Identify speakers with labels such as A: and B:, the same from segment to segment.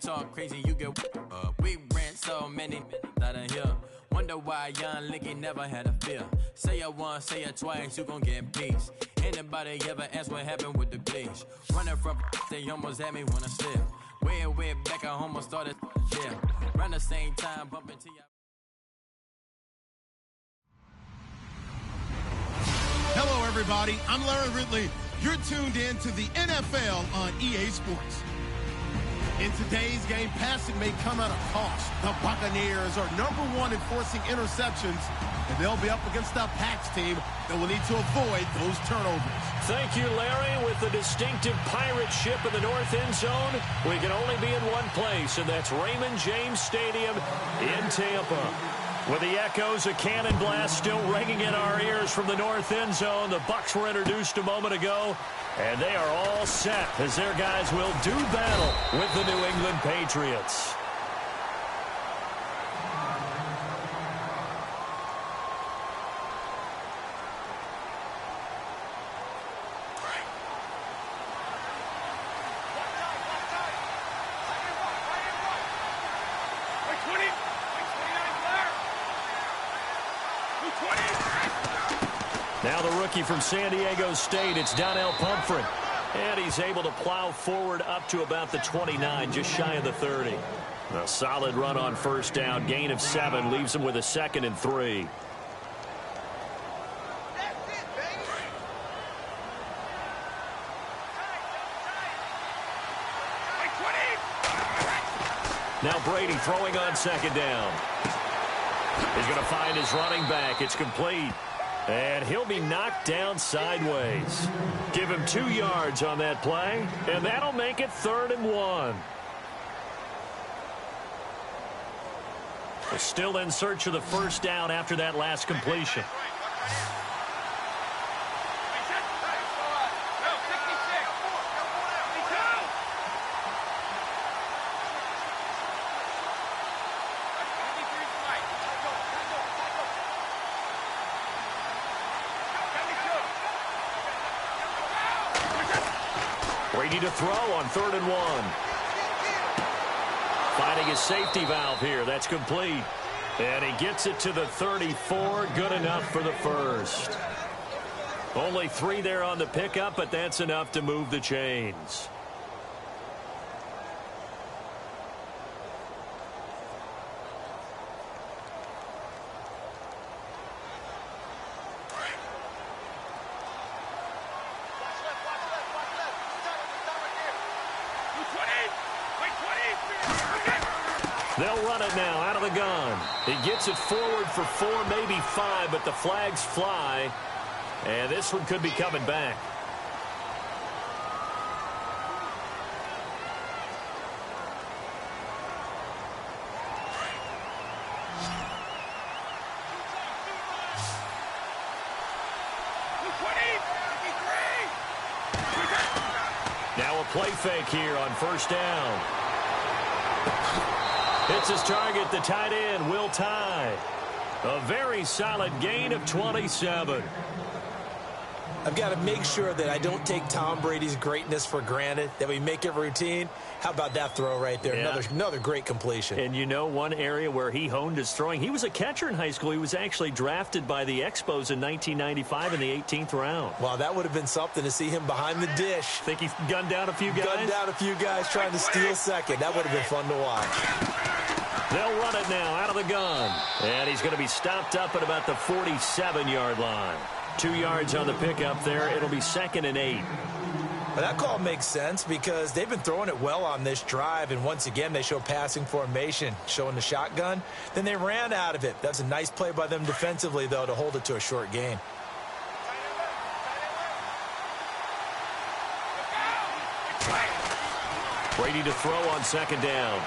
A: talk crazy, you get we rent so many out of here. Wonder why young Licky never had a fear. Say it once, say it twice, you gon' get peace. Anybody ever ask what happened with the bleach? Running from they almost had me wanna slip. Way back, I almost started yeah. Around the same time, bumping to you.
B: Hello, everybody. I'm Larry Ridley. You're tuned in to the NFL on EA Sports. In today's game, passing may come at a cost. The Buccaneers are #1 in forcing interceptions, and they'll be up against a Pats team that will need to avoid those turnovers.
C: Thank you, Larry. With the distinctive pirate ship in the north end zone, we can only be in one place, and that's Raymond James Stadium in Tampa. With the echoes of cannon blast still ringing in our ears from the north end zone, the Bucs were introduced a moment ago, and they are all set as their guys will do battle with the New England Patriots. Now the rookie from San Diego State, it's Donnell Pumphrey. And he's able to plow forward up to about the 29, just shy of the 30. A solid run on first down, gain of 7, leaves him with a 2nd and 3. Now Brady throwing on 2nd down. He's going to find his running back. It's complete. And he'll be knocked down sideways. Give him 2 yards on that play, and that'll make it 3rd and 1. We're still in search of the first down after that last completion. Brady to throw on 3rd and 1. Finding his safety valve here. That's complete. And he gets it to the 34. Good enough for the first. Only 3 there on the pickup, but that's enough to move the chains. They'll run it now out of the gun. He gets it forward for 4, maybe 5, but the flags fly. And this one could be coming back. Now a play fake here on first down. Hits his target, the tight end, Will Tye. A very solid gain of 27.
D: I've got to make sure that I don't take Tom Brady's greatness for granted, that we make it routine. How about that throw right there? Yeah. Another great completion.
C: And you know, one area where he honed his throwing, he was a catcher in high school. He was actually drafted by the Expos in 1995 in the 18th round.
D: Wow, that would have been something to see him behind the dish.
C: Think he gunned down a few guys?
D: Gunned down a few guys trying to steal second. That would have been fun to watch.
C: They'll run it now out of the gun. And he's going to be stopped up at about the 47-yard line. 2 yards on the pickup there. It'll be 2nd and 8.
D: Well, that call makes sense because they've been throwing it well on this drive, and once again they show passing formation, showing the shotgun. Then they ran out of it. That's a nice play by them defensively, though, to hold it to a short gain.
C: Brady to throw on 2nd down.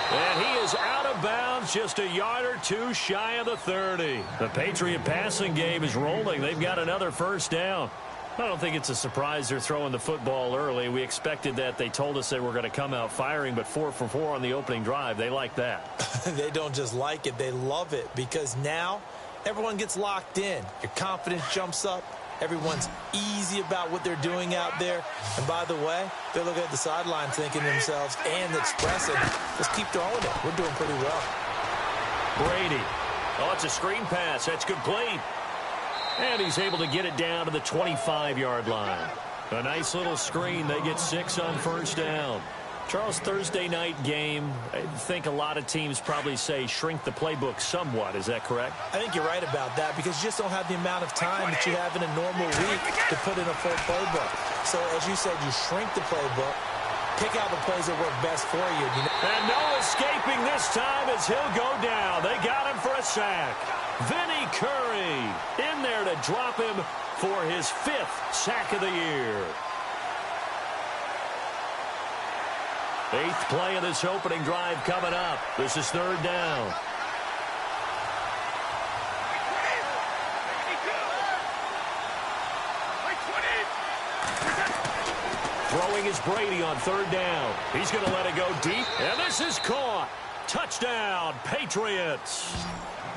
C: And he is out of bounds, just a yard or 2 shy of the 30. The Patriot passing game is rolling. They've got another first down. I don't think it's a surprise they're throwing the football early. We expected that. They told us they were going to come out firing, but 4 for 4 on the opening drive. They like that.
D: They don't just like it. They love it because now everyone gets locked in. Your confidence jumps up. Everyone's easy about what they're doing out there. And by the way, they're looking at the sideline thinking to themselves and expressing, let's keep throwing it. We're doing pretty well.
C: Brady. Oh, it's a screen pass. That's complete. And he's able to get it down to the 25-yard line. A nice little screen. They get 6 on first down. Charles, Thursday night game, I think a lot of teams probably say shrink the playbook somewhat. Is that correct?
D: I think you're right about that because you just don't have the amount of time that you have in a normal week to put in a full playbook. So, as you said, you shrink the playbook, pick out the plays that work best for you.
C: And no escaping this time as he'll go down. They got him for a sack. Vinny Curry in there to drop him for his 5th sack of the year. 8th play of this opening drive coming up. This is 3rd down. Throwing is Brady on 3rd down. He's going to let it go deep, and this is caught. Touchdown, Patriots.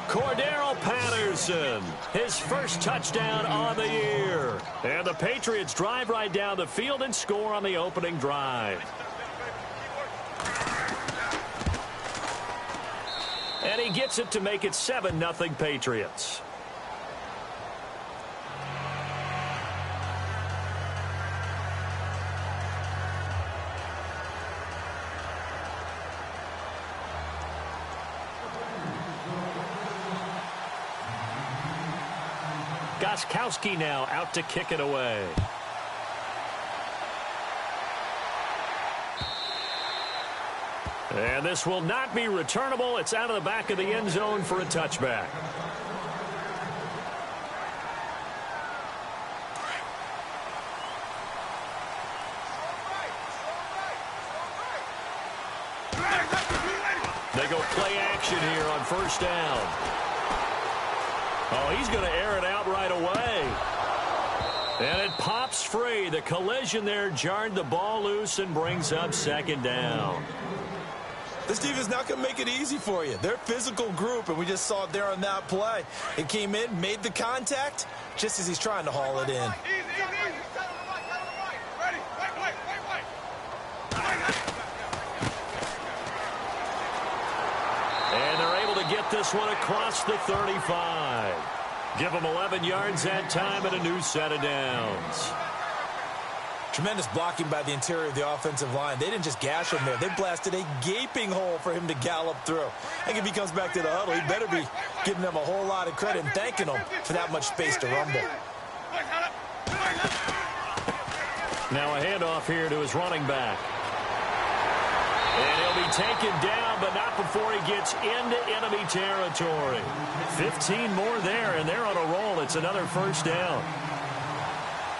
C: Cordero Patterson, his first touchdown on the year. And the Patriots drive right down the field and score on the opening drive. And he gets it to make it 7-0 Patriots. Gostkowski now out to kick it away. And this will not be returnable. It's out of the back of the end zone for a touchback. They go play action here on first down. Oh, he's going to air it out right away. And it pops free. The collision there jarred the ball loose and brings up 2nd down.
D: This defense is not going to make it easy for you. They're a physical group, and we just saw it there on that play. It came in, made the contact, just as he's trying to haul it in.
C: And they're able to get this one across the 35. Give them 11 yards that time and a new set of downs.
D: Tremendous blocking by the interior of the offensive line. They didn't just gash him there. They blasted a gaping hole for him to gallop through. I think if he comes back to the huddle, he better be giving them a whole lot of credit and thanking them for that much space to rumble.
C: Now a handoff here to his running back. And he'll be taken down, but not before he gets into enemy territory. 15 more there, and they're on a roll. It's another first down.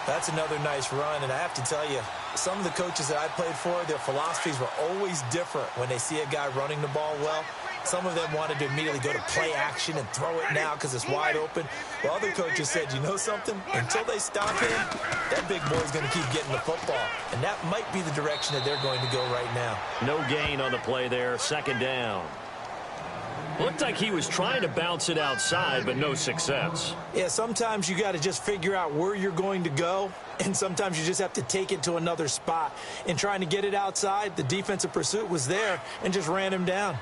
D: That's another nice run, and I have to tell you, some of the coaches that I played for, their philosophies were always different when they see a guy running the ball well. Some of them wanted to immediately go to play action and throw it now because it's wide open. While other coaches said, you know something? Until they stop him, that big boy's going to keep getting the football. And that might be the direction that they're going to go right now.
C: No gain on the play there, 2nd down. Looked like he was trying to bounce it outside, but no success.
D: Yeah, sometimes you got to just figure out where you're going to go, and sometimes you just have to take it to another spot. In trying to get it outside, the defensive pursuit was there and just ran him down.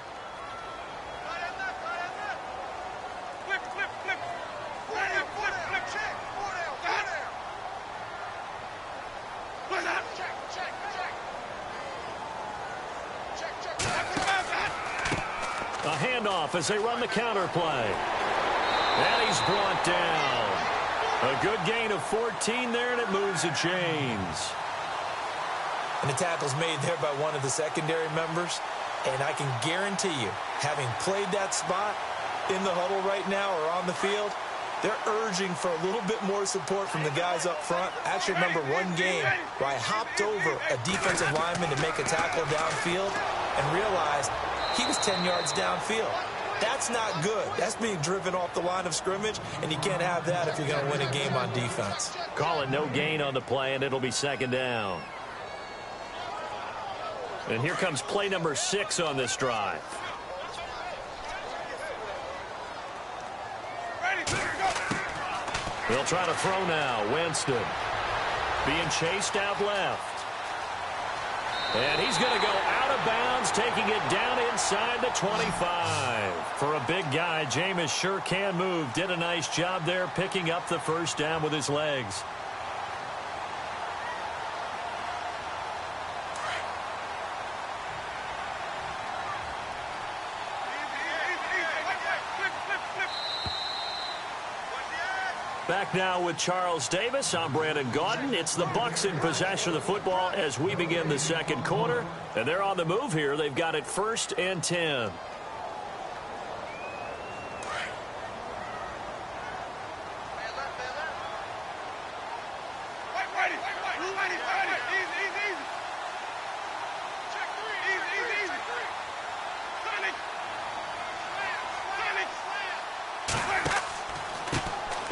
C: As they run the counter play. And he's brought down. A good gain of 14 there, and it moves the chains.
D: And the tackle's made there by one of the secondary members. And I can guarantee you, having played that spot in the huddle right now or on the field, they're urging for a little bit more support from the guys up front. I actually remember one game where I hopped over a defensive lineman to make a tackle downfield and realized he was 10 yards downfield. That's not good. That's being driven off the line of scrimmage, and you can't have that if you're going to win a game on defense.
C: Call it no gain on the play, and it'll be 2nd down. And here comes play number 6 on this drive. They'll try to throw now. Winston being chased out left. And he's going to go out of bounds, taking it down inside the 25. For a big guy, Jameis sure can move. Did a nice job there picking up the first down with his legs. Back now with Charles Davis. I'm Brandon Gaudin. It's the Bucs in possession of the football as we begin the second quarter. And they're on the move here. They've got it 1st and 10.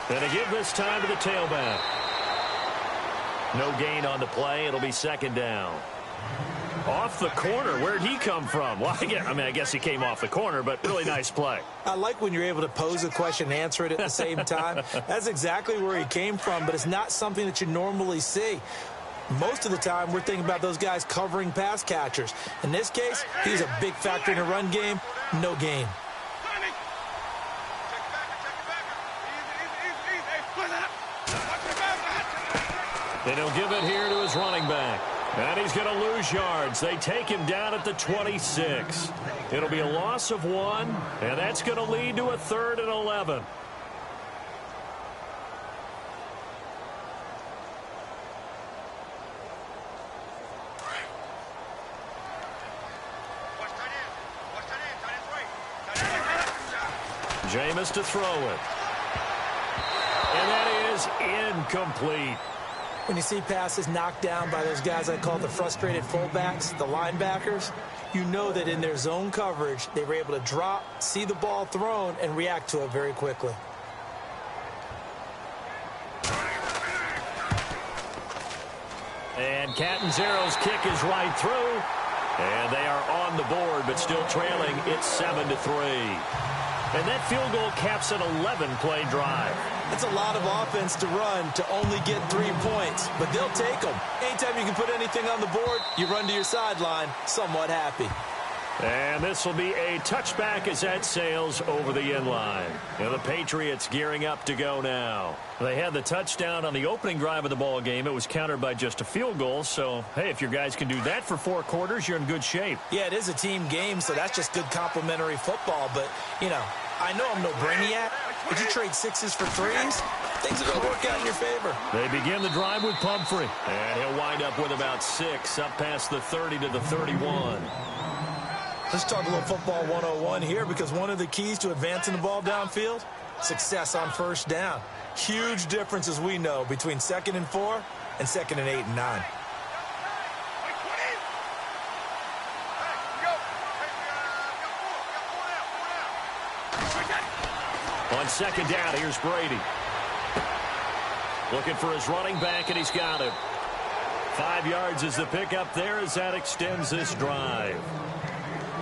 C: And to give this time to the tailback. No gain on the play. It'll be 2nd down. Off the corner. Where'd he come from? Well, I guess he came off the corner, but really nice play.
D: I like when you're able to pose a question and answer it at the same time. That's exactly where he came from, but it's not something that you normally see. Most of the time, we're thinking about those guys covering pass catchers. In this case, he's a big factor in the run game. No gain.
C: And he'll give it here to his running back. And he's going to lose yards. They take him down at the 26. It'll be a loss of 1, and that's going to lead to a 3rd and 11. Jameis to throw it. And that is incomplete.
D: When you see passes knocked down by those guys I call the frustrated fullbacks, the linebackers, you know that in their zone coverage, they were able to drop, see the ball thrown, and react to it very quickly.
C: And Catanzaro's kick is right through. And they are on the board, but still trailing. It's 7-3. And that field goal caps an 11-play drive.
D: It's a lot of offense to run to only get 3 points, but they'll take them. Anytime you can put anything on the board, you run to your sideline somewhat happy.
C: And this will be a touchback as that sails over the end line. And the Patriots gearing up to go now. They had the touchdown on the opening drive of the ball game. It was countered by just a field goal. So, hey, if your guys can do that for 4 quarters, you're in good shape.
D: Yeah, it is a team game, so that's just good complimentary football. But, you know, I know I'm no brainiac. Would you trade 6s for 3s? Things are going to work out in your favor.
C: They begin the drive with Pumphrey. And he'll wind up with about 6 up past the 30 to the 31.
D: Let's talk a little football 101 here, because one of the keys to advancing the ball downfield, success on 1st down. Huge difference, as we know, between 2nd and 4 and 2nd and 8 and 9.
C: On 2nd down, here's Brady. Looking for his running back, and he's got him. 5 yards is the pickup there as that extends this drive.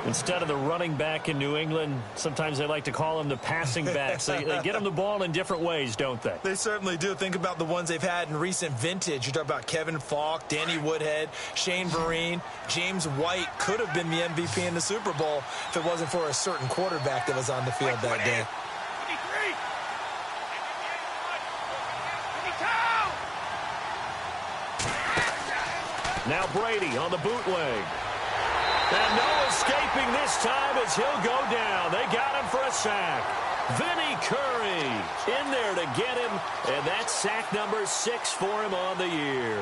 C: Instead of the running back in New England, sometimes they like to call them the passing backs. They get them the ball in different ways, don't they?
D: They certainly do. Think about the ones they've had in recent vintage. You talk about Kevin Falk, Danny Woodhead, Shane Vereen. James White could have been the MVP in the Super Bowl if it wasn't for a certain quarterback that was on the field that day.
C: Now Brady on the bootleg. And no escaping this time as he'll go down. They got him for a sack. Vinny Curry in there to get him. And that's sack number 6 for him on the year.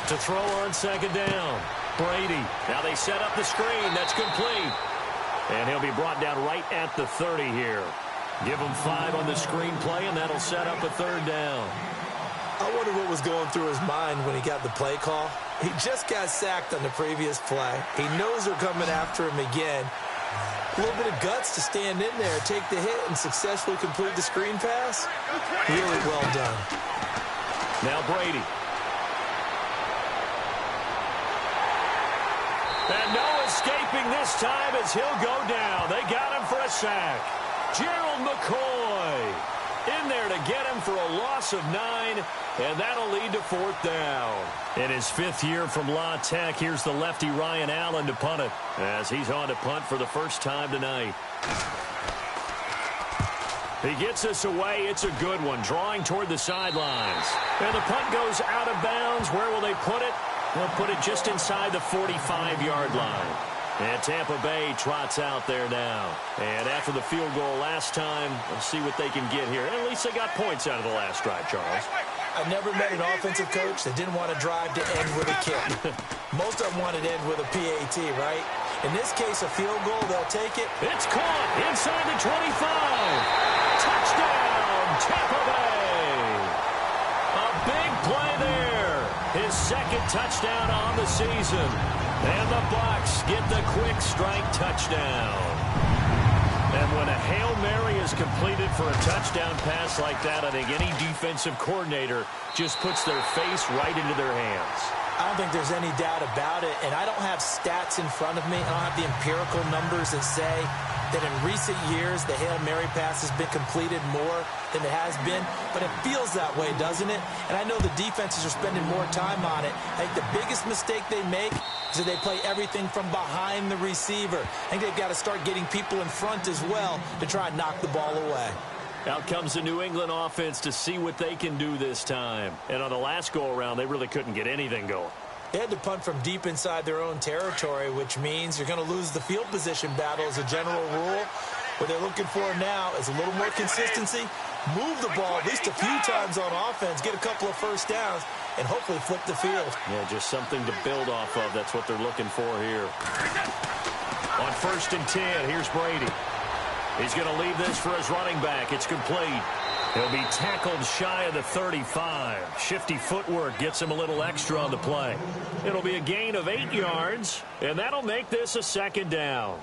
C: To throw on 2nd down. Brady. Now they set up the screen. That's complete. And he'll be brought down right at the 30 here. Give him 5 on the screenplay, and that'll set up a 3rd down.
D: I wonder what was going through his mind when he got the play call. He just got sacked on the previous play. He knows they're coming after him again. A little bit of guts to stand in there, take the hit, and successfully complete the screen pass. Really well done.
C: Now Brady. And no escaping this time as he'll go down. They got him for a sack. Gerald McCoy in there to get him for a loss of 9, and that'll lead to 4th down. In his 5th year from La Tech, here's the lefty Ryan Allen to punt it, as he's on to punt for the first time tonight. He gets us away. It's a good one, drawing toward the sidelines. And the punt goes out of bounds. Where will they put it? They'll put it just inside the 45-yard line. And Tampa Bay trots out there now. And after the field goal last time, we'll see what they can get here. At least they got points out of the last drive, Charles.
D: I've never met an offensive coach that didn't want to drive to end with a kick. Most of them wanted to end with a PAT, right? In this case, a field goal, they'll take it.
C: It's caught inside the 25. Touchdown, Tampa Bay. A big play there. His 2nd touchdown on the season. And the Bucs get the quick strike touchdown. And when a Hail Mary is completed for a touchdown pass like that, I think any defensive coordinator just puts their face right into their hands.
D: I don't think there's any doubt about it, and I don't have stats in front of me. I don't have the empirical numbers that say that in recent years the Hail Mary pass has been completed more than it has been, but it feels that way, doesn't it? And I know the defenses are spending more time on it. I think the biggest mistake they make is that they play everything from behind the receiver. I think they've got to start getting people in front as well to try and knock the ball away.
C: Out comes the New England offense to see what they can do this time. And on the last go-around, they really couldn't get anything going.
D: They had to punt from deep inside their own territory, which means you're going to lose the field position battle as a general rule. What they're looking for now is a little more consistency, move the ball at least a few times on offense, get a couple of first downs, and hopefully flip the field.
C: Yeah, just something to build off of. That's what they're looking for here. On 1st and 10, here's Brady. He's going to leave this for his running back. It's complete. He'll be tackled shy of the 35. Shifty footwork gets him a little extra on the play. It'll be a gain of 8 yards, and that'll make this a 2nd down.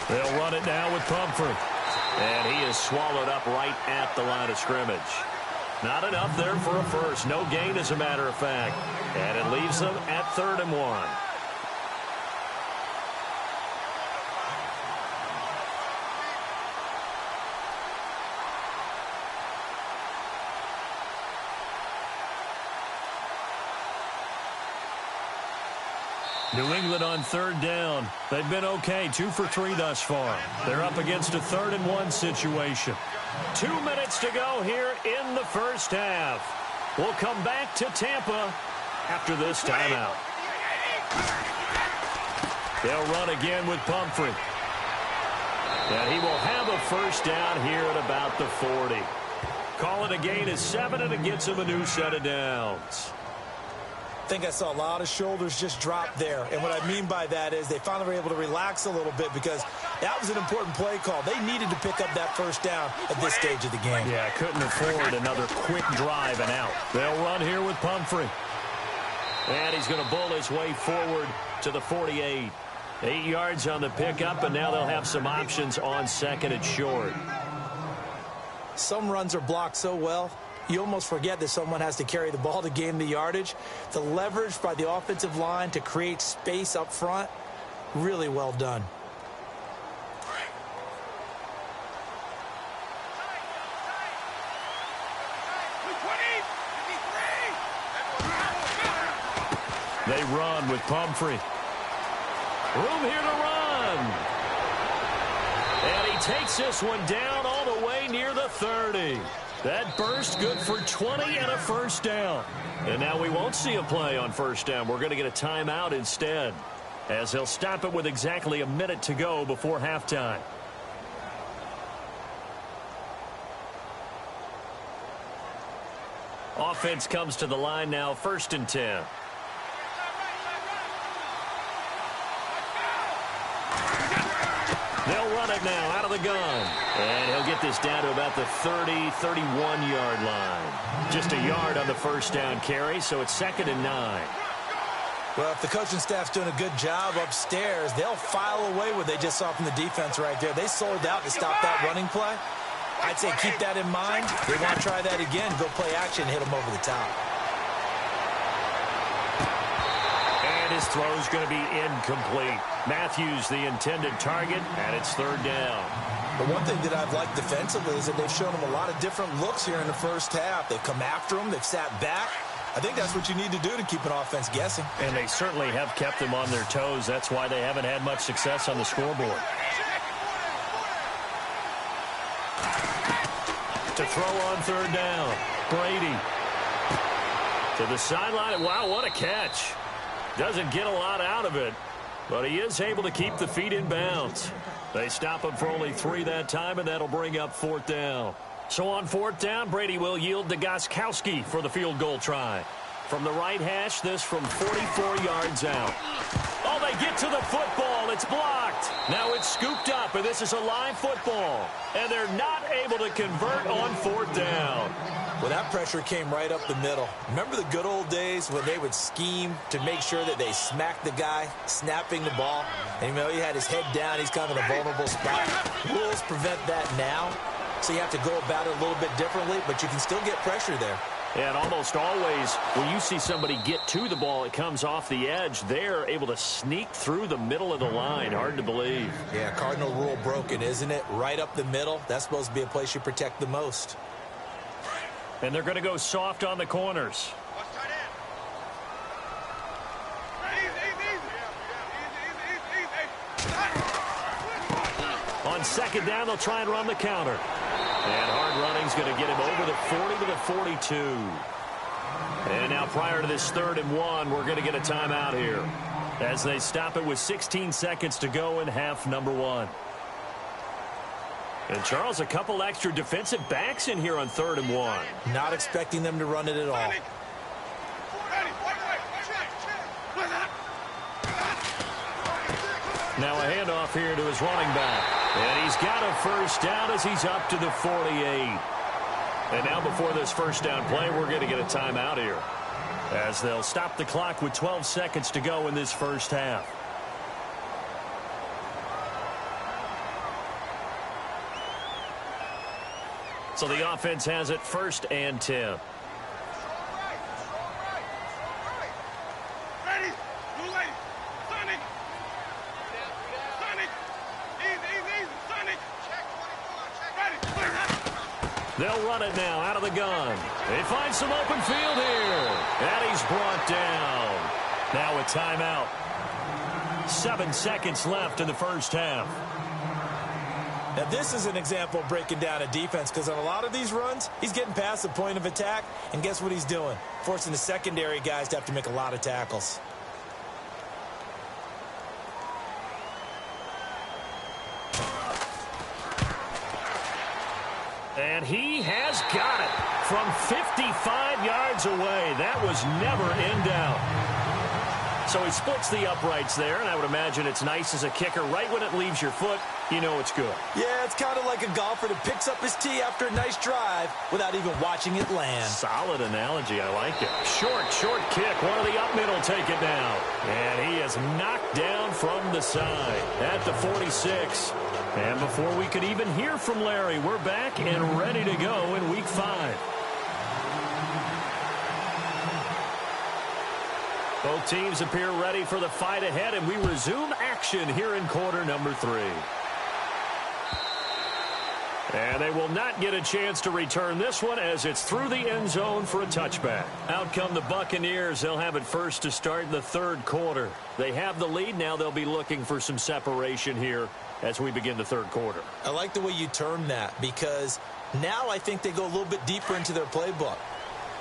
C: They'll run it now with Pumphrey. And he is swallowed up right at the line of scrimmage. Not enough there for a first. No gain, as a matter of fact. And it leaves them at 3rd and 1. New England on 3rd down. They've been okay, 2 for 3 thus far. They're up against a 3rd and 1 situation. 2 minutes to go here in the first half. We'll come back to Tampa after this timeout. They'll run again with Pumphrey. And he will have a first down here at about the 40. Call it a gain of 7, and it gets him a new set of downs.
D: I think I saw a lot of shoulders just drop there. And what I mean by that is they finally were able to relax a little bit because that was an important play call. They needed to pick up that first down at this stage of the game.
C: Yeah, couldn't afford another quick drive and out. They'll run here with Pumphrey. And he's going to bull his way forward to the 48. 8 yards on the pickup, and now they'll have some options on 2nd and short.
D: Some runs are blocked so well, you almost forget that someone has to carry the ball to gain the yardage. The leverage by the offensive line to create space up front, really well done.
C: They run with Pumphrey. Room here to run. And he takes this one down all the way near the 30. That burst good for 20 and a first down. And now we won't see a play on first down. We're going to get a timeout instead, as he'll stop it with exactly a minute to go before halftime. Offense comes to the line now, 1st and 10. They'll run it now out of the gun. And he'll get this down to about the 30, 31-yard line. Just a yard on the first down carry, so it's 2nd and 9.
D: Well, if the coaching staff's doing a good job upstairs, they'll file away what they just saw from the defense right there. They sold out to stop that running play. I'd say keep that in mind. They want to try that again, go play action, hit them over the top.
C: And his throw's going to be incomplete. Matthews, the intended target, and it's 3rd down.
D: The one thing that I've liked defensively is that they've shown them a lot of different looks here in the first half. They've come after them. They've sat back. I think that's what you need to do to keep an offense guessing.
C: And they certainly have kept them on their toes. That's why they haven't had much success on the scoreboard. To throw on 3rd down. Brady. To the sideline. Wow, what a catch. Doesn't get a lot out of it, but he is able to keep the feet in bounds. They stop him for only 3 that time, and that'll bring up 4th down. So on 4th down, Brady will yield to Gostkowski for the field goal try. From the right hash, this from 44 yards out. Oh, they get to the football. It's blocked. Now it's scooped up, and this is a live football. And they're not able to convert on 4th down.
D: Well, that pressure came right up the middle. Remember the good old days when they would scheme to make sure that they smacked the guy snapping the ball? And, you know, he had his head down. He's kind of in a vulnerable spot. Rules prevent that now, so you have to go about it a little bit differently, but you can still get pressure there.
C: And almost always, when you see somebody get to the ball, it comes off the edge. They're able to sneak through the middle of the line. Hard to believe.
D: Yeah, cardinal rule broken, isn't it? Right up the middle. That's supposed to be a place you protect the most.
C: And they're going to go soft on the corners. On 2nd down, they'll try and run the counter. And hard running's going to get him over the 40 to the 42. And now prior to this 3rd and 1, we're going to get a timeout here as they stop it with 16 seconds to go in half number 1. And, Charles, a couple extra defensive backs in here on 3rd and 1.
D: Not expecting them to run it at all.
C: Now a handoff here to his running back. And he's got a first down as he's up to the 48. And now before this first down play, we're going to get a timeout here, as they'll stop the clock with 12 seconds to go in this first half. So the offense has it 1st and 10. They'll run it now out of the gun. They find some open field here. And he's brought down. Now a timeout. 7 seconds left in the first half.
D: Now, this is an example of breaking down a defense, because on a lot of these runs, he's getting past the point of attack, and guess what he's doing? Forcing the secondary guys to have to make a lot of tackles.
C: And he has got it from 55 yards away. That was never in doubt. So he splits the uprights there, and I would imagine it's nice as a kicker. Right when it leaves your foot, you know it's good.
D: Yeah, it's kind of like a golfer that picks up his tee after a nice drive without even watching it land.
C: Solid analogy. I like it. Short kick. One of the up mid will take it down. And he is knocked down from the side at the 46. And before we could even hear from Larry, we're back and ready to go in Week 5. Both teams appear ready for the fight ahead, and we resume action here in quarter number 3. And they will not get a chance to return this one, as it's through the end zone for a touchback. Out come the Buccaneers. They'll have it first to start the 3rd quarter. They have the lead. Now they'll be looking for some separation here as we begin the 3rd quarter.
D: I like the way you term that, because now I think they go a little bit deeper into their playbook.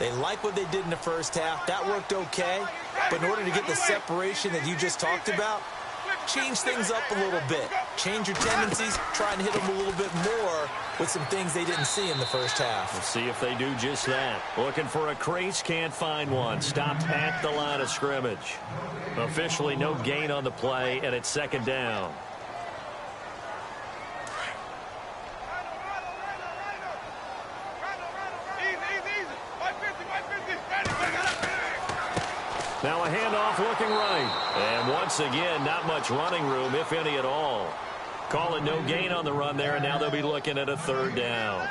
D: They like what they did in the first half. That worked okay. But in order to get the separation that you just talked about, change things up a little bit. Change your tendencies. Try and hit them a little bit more with some things they didn't see in the first half.
C: We'll see if they do just that. Looking for a crease, can't find one. Stopped at the line of scrimmage. Officially no gain on the play, and it's 2nd down. handoff looking right. And once again, not much running room, if any at all. Call it no gain on the run there, and now they'll be looking at a third down.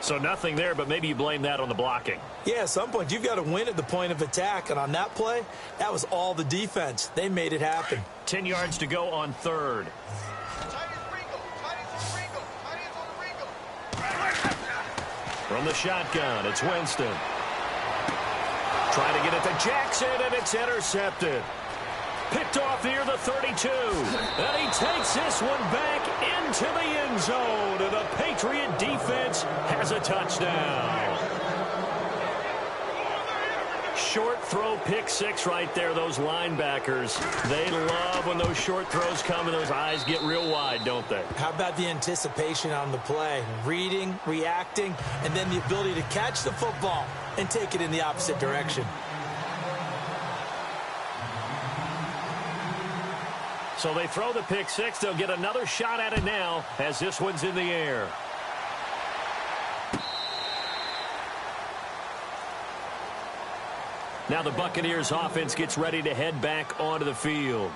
C: So nothing there, but maybe you blame that on the blocking.
D: Yeah, at some point, you've got to win at the point of attack. And on that play, that was all the defense. They made it happen.
C: 10 yards to go on third. From the shotgun, it's Winston. Trying to get it to Jackson, and it's intercepted. Picked off near the 32. And he takes this one back into the end zone. And the Patriot defense has a touchdown. Short throw pick six right there, those linebackers. They love when those short throws come and those eyes get real wide, don't they?
D: How about the anticipation on the play? Reading, reacting, and then the ability to catch the football and take it in the opposite direction.
C: So they throw the pick six. They'll get another shot at it now as this one's in the air. Now the Buccaneers offense gets ready to head back onto the field.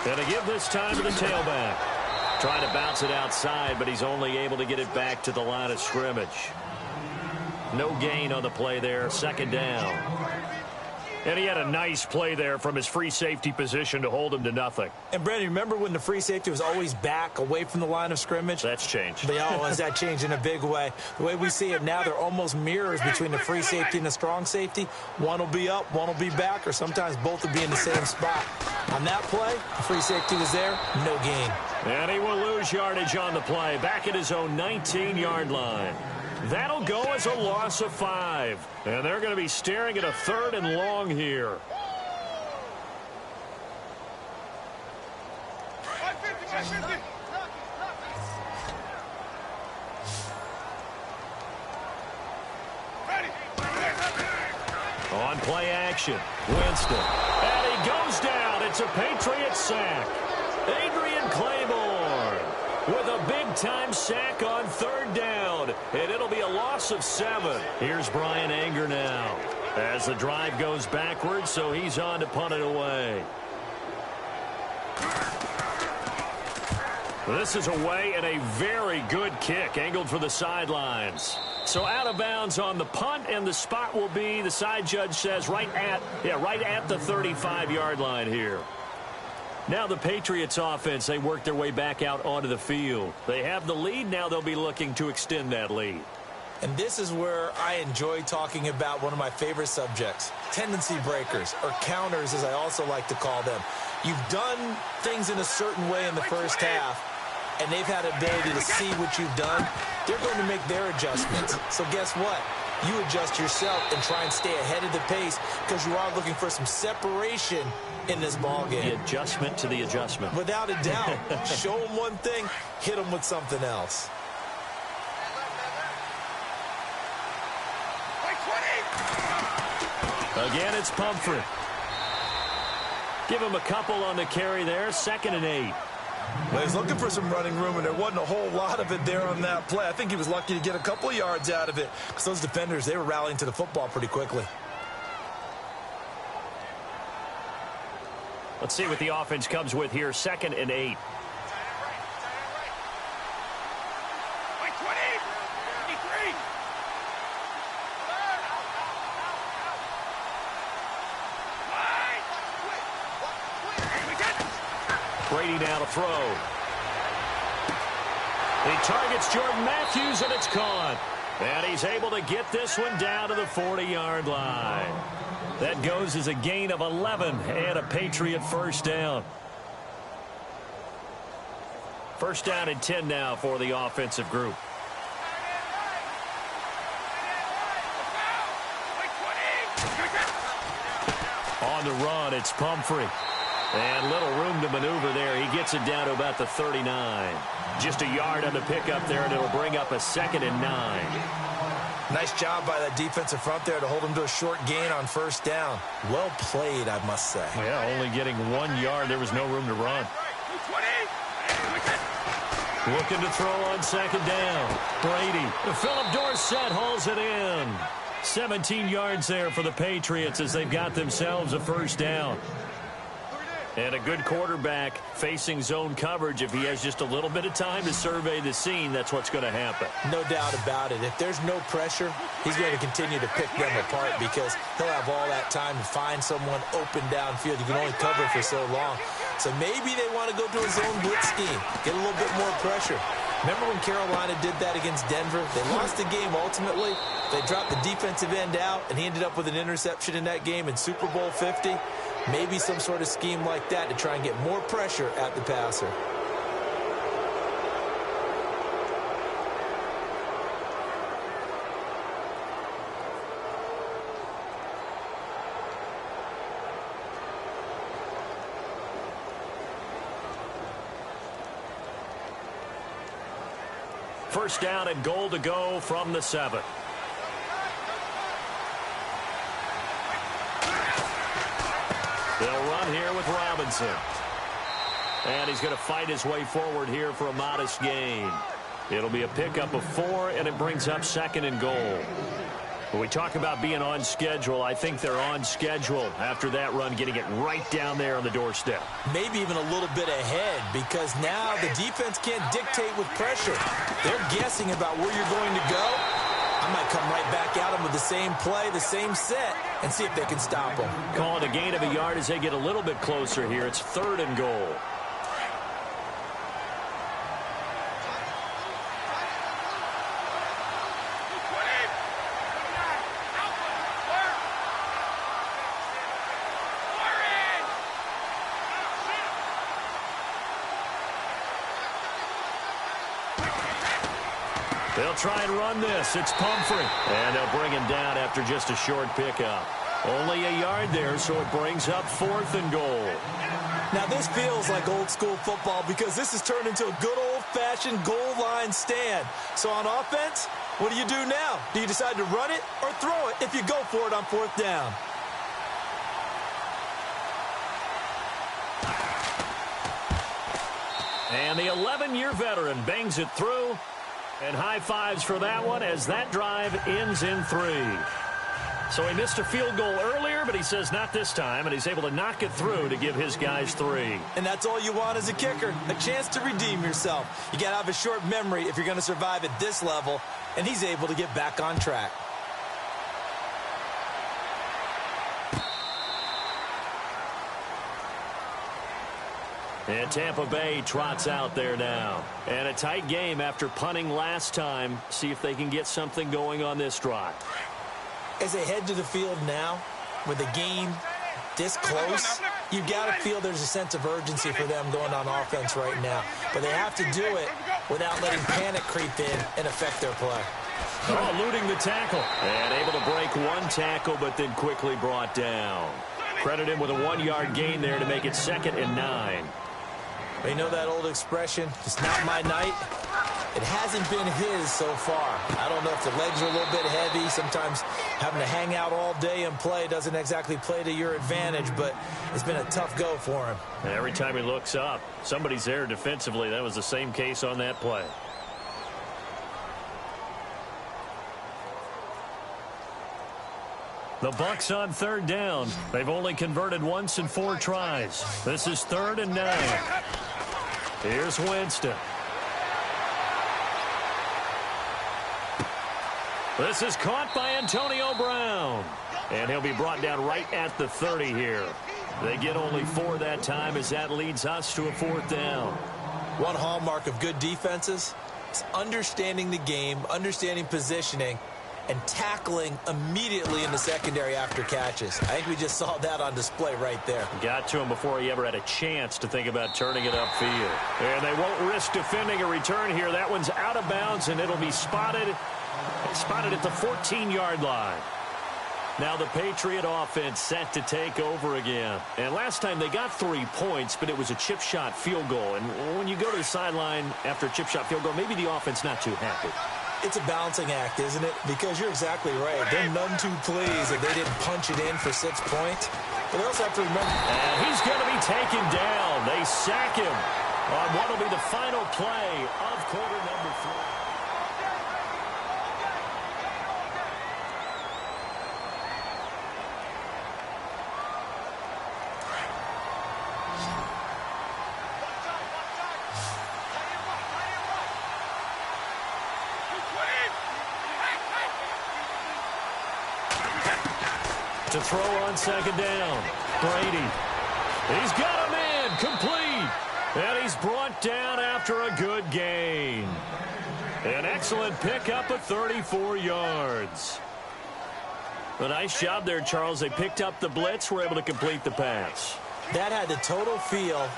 C: And a give this time to the tailback. Trying to bounce it outside, but he's only able to get it back to the line of scrimmage. No gain on the play there. Second down. And he had a nice play there from his free safety position to hold him to nothing.
D: And, Brandon, remember when the free safety was always back away from the line of scrimmage?
C: That's changed.
D: But has that changed in a big way? The way we see it now, they're almost mirrors between the free safety and the strong safety. One will be up, one will be back, or sometimes both will be in the same spot. On that play, the free safety was there, no gain.
C: And he will lose yardage on the play, back at his own 19-yard line. That'll go as a loss of 5. And they're going to be staring at a third and long here. On play action, Winston. And he goes down. It's a Patriot sack. Adrian Claiborne with a big-time sack on third down. And it'll be a loss of 7. Here's Brian Anger now as the drive goes backwards, so he's on to punt it away. This is away and a very good kick angled for the sidelines. So out of bounds on the punt, and the spot will be, the side judge says, right at the 35-yard line here. Now the Patriots offense, they work their way back out onto the field. They have the lead. Now they'll be looking to extend that lead.
D: And this is where I enjoy talking about one of my favorite subjects, tendency breakers, or counters as I also like to call them. You've done things in a certain way in the first half, and they've had the ability to see what you've done. They're going to make their adjustments. So guess what? You adjust yourself and try and stay ahead of the pace because you are looking for some separation in this ball game.
C: The adjustment to the adjustment.
D: Without a doubt. Show them one thing, hit them with something else.
C: Again, it's Pumphrey. Give him a couple on the carry there. 2nd and 8.
D: Well, he was looking for some running room, and there wasn't a whole lot of it there on that play. I think he was lucky to get a couple of yards out of it because those defenders, they were rallying to the football pretty quickly.
C: Let's see what the offense comes with here. 2nd and 8. Brady now to throw. He targets Jordan Matthews, and it's caught. And he's able to get this one down to the 40-yard line. That goes as a gain of 11 and a Patriot first down. First down and 10 now for the offensive group. On the run, it's Pumphrey. And little room to maneuver there. He gets it down to about the 39. Just a yard on the pickup there, and it'll bring up a 2nd and 9.
D: Nice job by that defensive front there to hold him to a short gain on first down. Well played, I must say.
C: Yeah, only getting 1 yard. There was no room to run. Looking to throw on second down. Brady. Philip Dorsett hauls it in. 17 yards there for the Patriots as they've got themselves a first down. And a good quarterback facing zone coverage. If he has just a little bit of time to survey the scene, that's what's going to happen.
D: No doubt about it. If there's no pressure, he's going to continue to pick them apart because he'll have all that time to find someone open downfield. You can only cover for so long. So maybe they want to go to a zone blitz scheme, get a little bit more pressure. Remember when Carolina did that against Denver? They lost the game ultimately. They dropped the defensive end out, and he ended up with an interception in that game in Super Bowl 50. Maybe some sort of scheme like that to try and get more pressure at the passer.
C: First down and goal to go from the 7. They'll run here with Robinson. And he's going to fight his way forward here for a modest gain. It'll be a pickup of 4, and it brings up 2nd and goal. When we talk about being on schedule, I think they're on schedule after that run, getting it right down there on the doorstep.
D: Maybe even a little bit ahead because now the defense can't dictate with pressure. They're guessing about where you're going to go. I might come right back at them with the same play, the same set, and see if they can stop them.
C: Calling a gain of a yard as they get a little bit closer here. It's 3rd and goal. They'll try and run this. It's Pumphrey. And they'll bring him down after just a short pickup. Only a yard there, so it brings up 4th and goal.
D: Now, this feels like old school football because this has turned into a good old-fashioned goal line stand. So on offense, what do you do now? Do you decide to run it or throw it if you go for it on 4th down?
C: And the 11-year veteran bangs it through. And high fives for that one as that drive ends in 3. So he missed a field goal earlier, but he says not this time, and he's able to knock it through to give his guys 3.
D: And that's all you want as a kicker, a chance to redeem yourself. You got to have a short memory if you're going to survive at this level, and he's able to get back on track.
C: And Tampa Bay trots out there now. And a tight game after punting last time. See if they can get something going on this drive.
D: As they head to the field now, with the game this close, you've got to feel there's a sense of urgency for them going on offense right now. But they have to do it without letting panic creep in and affect their play.
C: Oh, eluding the tackle. And able to break one tackle, but then quickly brought down. Credit him with a 1-yard gain there to make it 2nd and 9.
D: You know that old expression, it's not my night? It hasn't been his so far. I don't know if the legs are a little bit heavy. Sometimes having to hang out all day and play doesn't exactly play to your advantage, but it's been a tough go for him.
C: And every time he looks up, somebody's there defensively. That was the same case on that play. The Bucs on 3rd down. They've only converted once in 4 tries. This is 3rd and 9. Here's Winston. This is caught by Antonio Brown. And he'll be brought down right at the 30 here. They get only 4 that time as that leads us to a 4th down.
D: One hallmark of good defenses is understanding the game, understanding positioning, and tackling immediately in the secondary after catches. I think we just saw that on display right there.
C: Got to him before he ever had a chance to think about turning it upfield. And they won't risk defending a return here. That one's out of bounds, and it'll be spotted at the 14-yard line. Now the Patriot offense set to take over again. And last time they got 3 points, but it was a chip shot field goal. And when you go to the sideline after a chip shot field goal, maybe the offense not too happy.
D: It's a balancing act, isn't it? Because you're exactly right. They're none too pleased that they didn't punch it in for 6 points. But they also have to remember.
C: And he's going to be taken down. They sack him on what will be the final play of quarter number 3. To throw on second down. Brady. He's got him in. Complete. And he's brought down after a good gain. An excellent pickup of 34 yards. A nice job there, Charles. They picked up the blitz, were able to complete the pass.
D: That had the total feel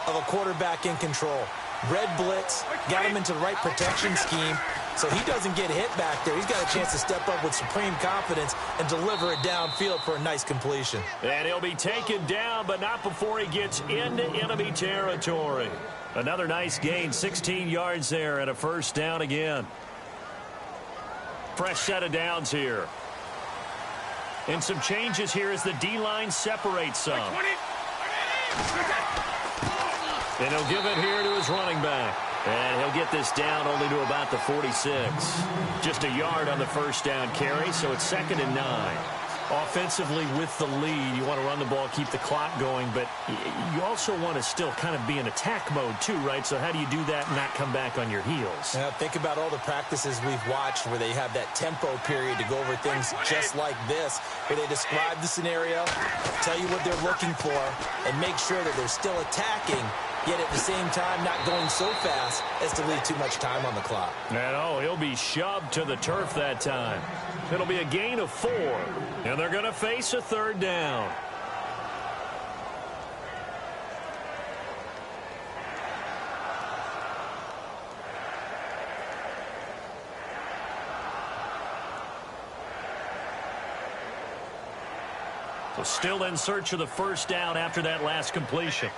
D: of a quarterback in control. Red blitz, got him into the right protection scheme, so he doesn't get hit back there. He's got a chance to step up with supreme confidence and deliver it downfield for a nice completion.
C: And he'll be taken down, but not before he gets into enemy territory. Another nice gain, 16 yards there, and a first down again. Fresh set of downs here. And some changes here as the D-line separates some. And he'll give it here to his running back. And he'll get this down only to about the 46. Just a yard on the first down carry, so it's 2nd and 9. Offensively with the lead, you want to run the ball, keep the clock going, but you also want to still kind of be in attack mode too, right? So how do you do that and not come back on your heels?
D: Now, think about all the practices we've watched where they have that tempo period to go over things just like this, where they describe the scenario, tell you what they're looking for, and make sure that they're still attacking, yet at the same time not going so fast as to leave too much time on the clock.
C: And oh, he'll be shoved to the turf that time. It'll be a gain of 4, and they're going to face a third down. So still in search of the first down after that last completion.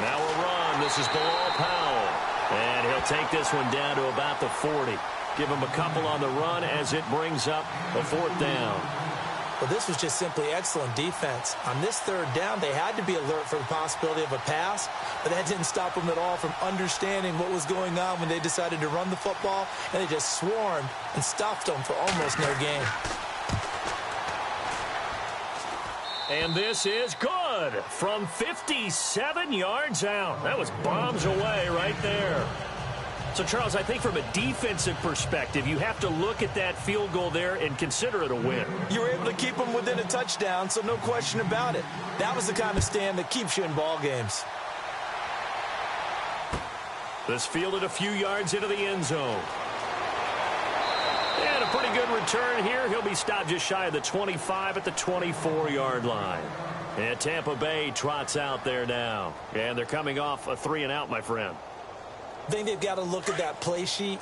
C: Now a run. This is Bilal Powell. And he'll take this one down to about the 40. Give him a couple on the run as it brings up a 4th down.
D: Well, this was just simply excellent defense. On this third down, they had to be alert for the possibility of a pass, but that didn't stop them at all from understanding what was going on when they decided to run the football, and they just swarmed and stuffed them for almost no gain.
C: And this is good from 57 yards out. That was bombs away right there. So, Charles, I think from a defensive perspective, you have to look at that field goal there and consider it a win.
D: You were able to keep them within a touchdown, so no question about it. That was the kind of stand that keeps you in ball games.
C: This fielded a few yards into the end zone. And a pretty good return here. He'll be stopped just shy of the 25 at the 24-yard line. And Tampa Bay trots out there now. And they're coming off a 3-and-out, my friend.
D: I think they've got to look at that play sheet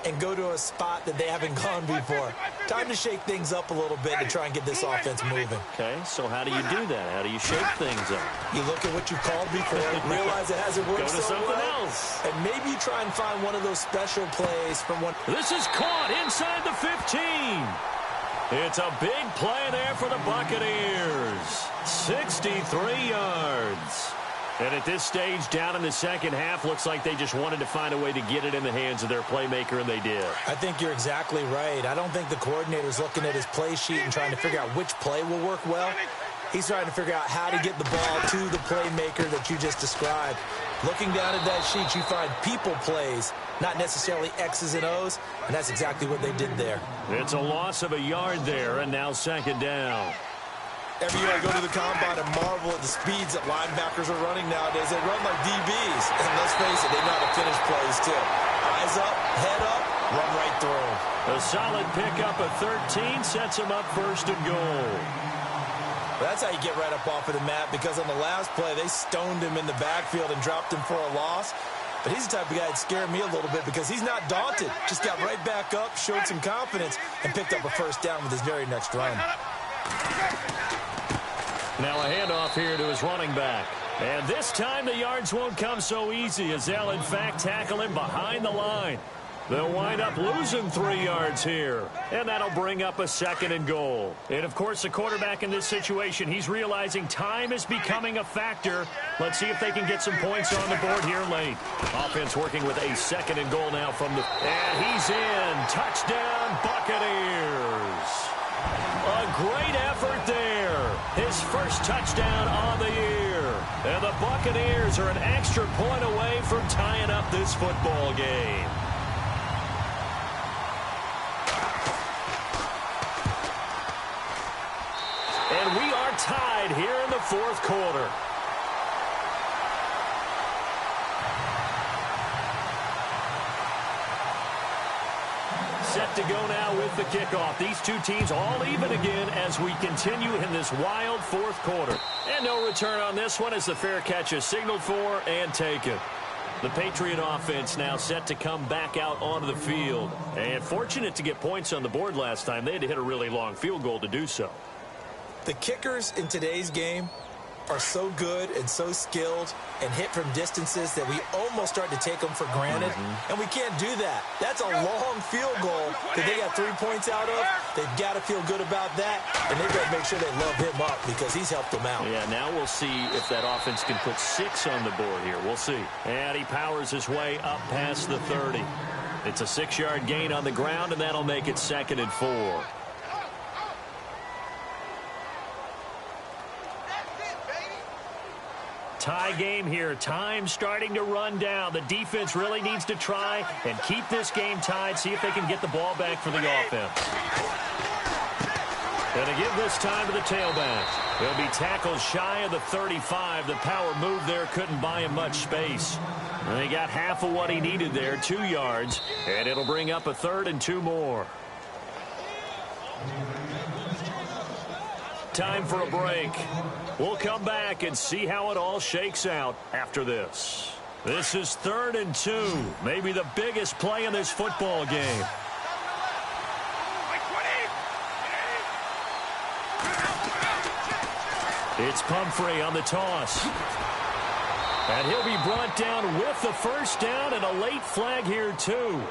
D: and go to a spot that they haven't gone before. Time to shake things up a little bit to try and get this offense moving.
C: Okay, so how do you do that? How do you shake things up?
D: You look at what you called before, realize it hasn't worked
C: Go to
D: so
C: something
D: well,
C: else.
D: and maybe you try and find one of those special plays from one.
C: This is caught inside the 15. It's a big play there for the Buccaneers. 63 yards. And at this stage, down in the second half, looks like they just wanted to find a way to get it in the hands of their playmaker, and they did.
D: I think you're exactly right. I don't think the coordinator's looking at his play sheet and trying to figure out which play will work well. He's trying to figure out how to get the ball to the playmaker that you just described. Looking down at that sheet, you find people plays, not necessarily X's and O's, and that's exactly what they did there.
C: It's a loss of a yard there, and now second down.
D: Every year I go to the combine and marvel at the speeds that linebackers are running nowadays. They run like DBs. And let's face it, they know how to finish plays too. Eyes up, head up, run right through them.
C: A solid pickup of 13 sets him up 1st and goal.
D: That's how you get right up off of the mat, because on the last play, they stoned him in the backfield and dropped him for a loss. But he's the type of guy that scared me a little bit because he's not daunted. Just got right back up, showed some confidence, and picked up a first down with his very next run.
C: Now a handoff here to his running back. And this time the yards won't come so easy as they'll, in fact, tackle him behind the line. They'll wind up losing 3 yards here. And that'll bring up a 2nd and goal. And, of course, the quarterback in this situation, he's realizing time is becoming a factor. Let's see if they can get some points on the board here late. Offense working with a 2nd and goal now from the... And he's in. Touchdown, Buccaneers. A great effort there. His first touchdown on the year. And the Buccaneers are an extra point away from tying up this football game. And we are tied here in the 4th quarter. Set to go now with the kickoff. These two teams all even again as we continue in this wild 4th quarter. And no return on this one as the fair catch is signaled for and taken. The Patriot offense now set to come back out onto the field. And fortunate to get points on the board last time. They had to hit a really long field goal to do so.
D: The kickers in today's game are so good and so skilled and hit from distances that we almost start to take them for granted. And we can't do that. That's a long field goal that they got 3 points out of. They've got to feel good about that, and they've got to make sure they love him up because he's helped them out.
C: Yeah, now we'll see if that offense can put 6 on the board here. We'll see. And he powers his way up past the 30. It's a 6-yard gain on the ground, and that'll make it 2nd and 4. Tie game here. Time starting to run down. The defense really needs to try and keep this game tied, see if they can get the ball back for the offense. And to give this time to the tailback. He'll be tackled shy of the 35. The power move there couldn't buy him much space. And he got half of what he needed there, 2 yards, and it'll bring up a 3rd and 2 more. Time for a break. We'll come back and see how it all shakes out after this. This is 3rd and 2, maybe the biggest play in this football game. It's Pumphrey on the toss. And he'll be brought down with the first down and a late flag here too.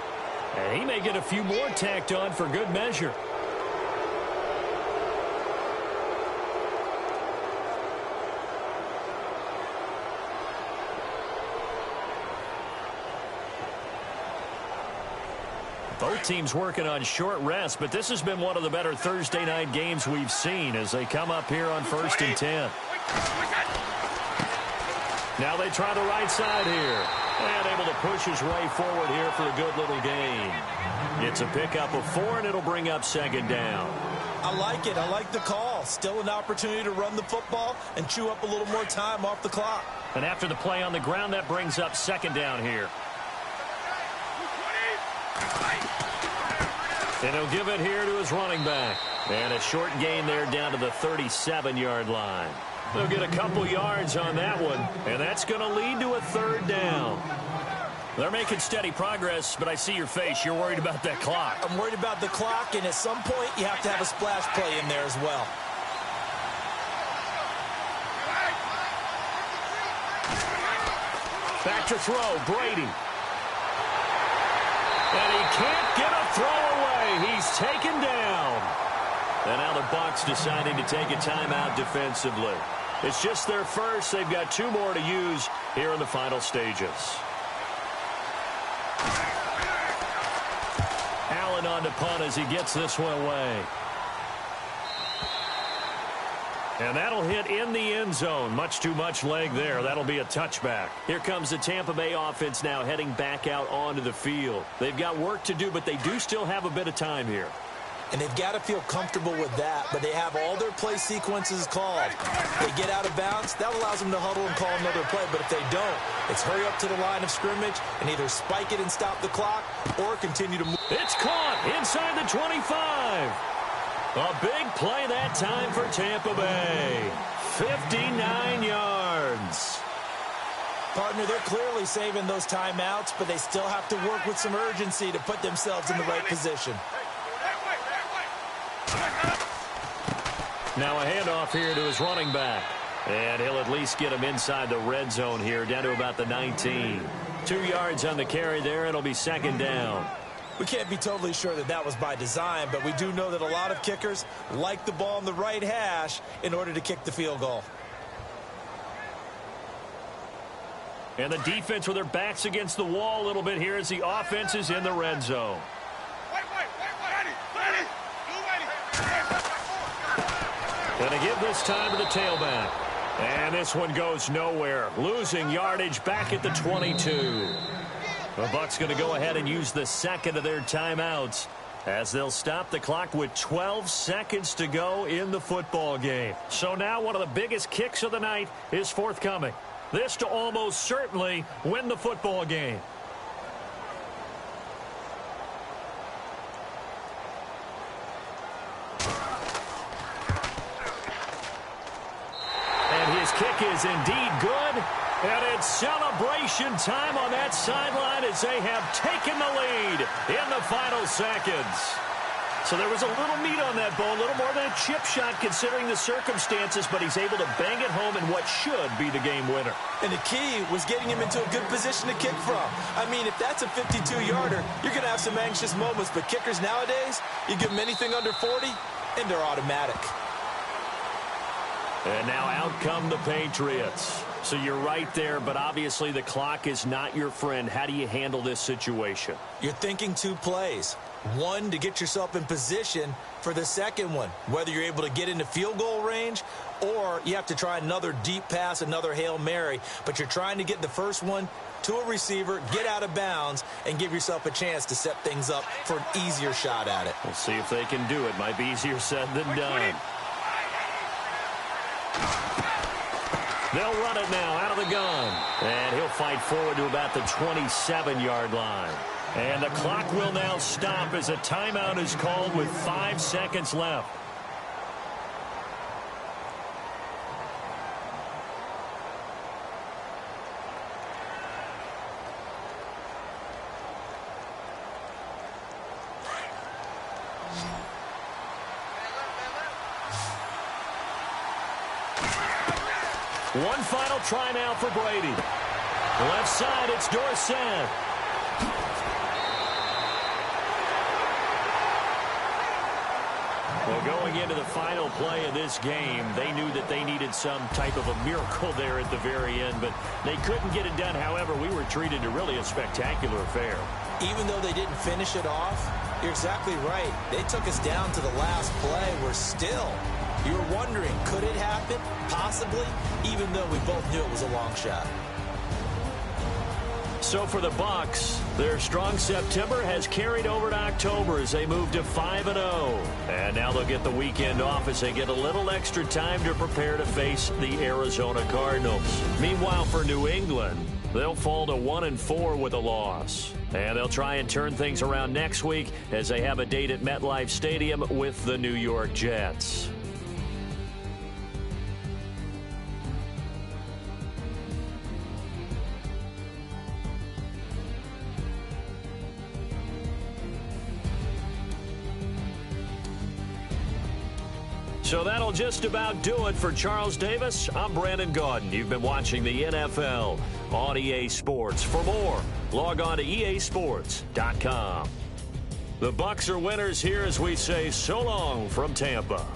C: And he may get a few more tacked on for good measure. Both teams working on short rest, but this has been one of the better Thursday night games we've seen as they come up here on 1st and 10. Now they try the right side here. And able to push his way forward here for a good little gain. It's a pickup of 4, and it'll bring up 2nd down.
D: I like it. I like the call. Still an opportunity to run the football and chew up a little more time off the clock.
C: And after the play on the ground, that brings up 2nd down here. And he'll give it here to his running back. And a short gain there down to the 37-yard line. They'll get a couple yards on that one, and that's going to lead to a 3rd down. They're making steady progress, but I see your face. You're worried about that clock.
D: I'm worried about the clock, and at some point, you have to have a splash play in there as well.
C: Back to throw, Brady. And he can't get a throw away. He's taken down. And now the Bucs deciding to take a timeout defensively. It's just their first. They've got 2 more to use here in the final stages. Allen on to punt as he gets this one away. And that'll hit in the end zone. Much too much leg there. That'll be a touchback. Here comes the Tampa Bay offense now heading back out onto the field. They've got work to do, but they do still have a bit of time here.
D: And they've got to feel comfortable with that, but they have all their play sequences called. They get out of bounds, that allows them to huddle and call another play, but if they don't, it's hurry up to the line of scrimmage and either spike it and stop the clock or continue to move.
C: It's caught inside the 25. A big play that time for Tampa Bay. 59 yards.
D: Partner, they're clearly saving those timeouts, but they still have to work with some urgency to put themselves in the right position.
C: Now a handoff here to his running back. And he'll at least get him inside the red zone here, down to about the 19. 2 yards on the carry there. It'll be second down.
D: We can't be totally sure that that was by design, but we do know that a lot of kickers like the ball on the right hash in order to kick the field goal.
C: And the defense with their backs against the wall a little bit here as the offense is in the red zone. Going to give this time to the tailback. And this one goes nowhere. Losing yardage back at the 22. The Bucs going to go ahead and use the second of their timeouts as they'll stop the clock with 12 seconds to go in the football game. So now one of the biggest kicks of the night is forthcoming. This to almost certainly win the football game. And his kick is indeed good. And it's celebration time on that sideline as they have taken the lead in the final seconds. So there was a little meat on that ball, a little more than a chip shot considering the circumstances, but he's able to bang it home in what should be the game winner.
D: And the key was getting him into a good position to kick from. I mean, if that's a 52-yarder, you're going to have some anxious moments, but kickers nowadays, you give them anything under 40, and they're automatic.
C: And now out come the Patriots. So you're right there, but obviously the clock is not your friend. How do you handle this situation?
D: You're thinking 2 plays. One, to get yourself in position for the second one, whether you're able to get into field goal range or you have to try another deep pass, another Hail Mary. But you're trying to get the first one to a receiver, get out of bounds, and give yourself a chance to set things up for an easier shot at it.
C: We'll see if they can do it. Might be easier said than done. They'll run it now out of the gun. And he'll fight forward to about the 27-yard line. And the clock will now stop as a timeout is called with 5 seconds left. One final try now for Brady. Left side, it's Dorsett. Well, going into the final play of this game, they knew that they needed some type of a miracle there at the very end, but they couldn't get it done. However, we were treated to really a spectacular affair.
D: Even though they didn't finish it off, you're exactly right. They took us down to the last play. We're still... You were wondering, could it happen? Possibly, even though we both knew it was a long shot.
C: So for the Bucs, their strong September has carried over to October as they move to 5-0. And now they'll get the weekend off as they get a little extra time to prepare to face the Arizona Cardinals. Meanwhile, for New England, they'll fall to 1-4 with a loss. And they'll try and turn things around next week as they have a date at MetLife Stadium with the New York Jets. So that'll just about do it for Charles Davis. I'm Brandon Gaudin. You've been watching the NFL on EA Sports. For more, log on to easports.com. The Bucs are winners here as we say so long from Tampa.